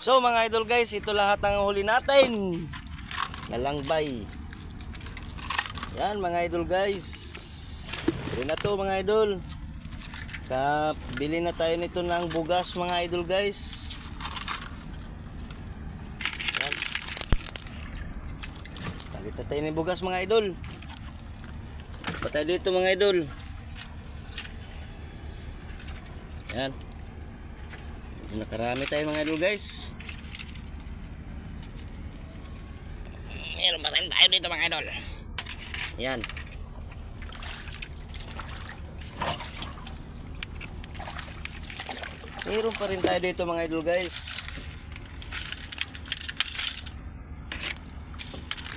So mga idol guys, ito lahat ang huli natin. Nalangbay. Yan mga idol guys. Bili na to mga idol. Bili na tayo nito ng bugas mga idol guys. Yan. Palit na tayo ng bugas mga idol. Patay dito mga idol. Yan. Nakarami tayo mga idol guys. Meron pa rin tayo dito mga idol. Yan. Meron pa rin tayo dito mga idol guys.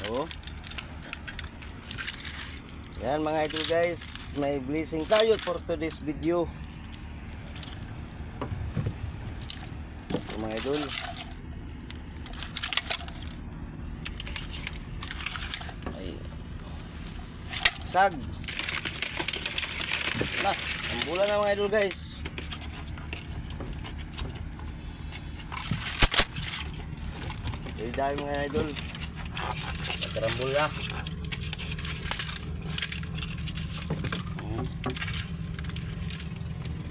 Oh. Yan mga idol guys, may blessing tayo for today's video. Mga idol, ay sag na, ang bulan na mga idol guys. Jadi dahil mga idol, magkarambul na.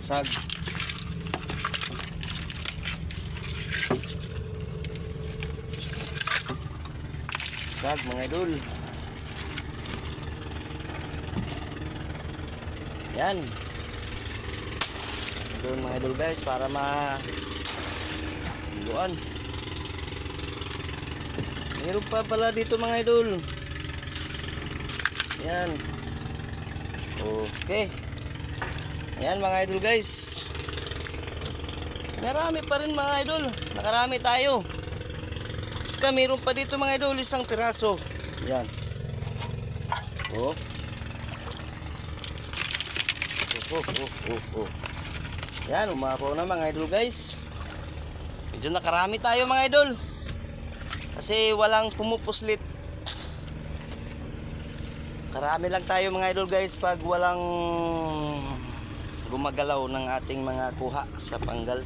Sag sag mga idol. Yan. Doon mga idol guys para ma-iluan. Meron pa pala dito mga idol. Yan. Okay. Yan mga idol guys. Marami pa rin mga idol. Nakarami tayo. Meron pa dito mga idol, isang piraso. Yan. Oh. Yan, umapaw na mga idol guys. Medyo nakarami tayo mga idol. Kasi walang pumupuslit. Karami lang tayo mga idol guys pag walang gumagalaw ng ating mga kuha sa panggal.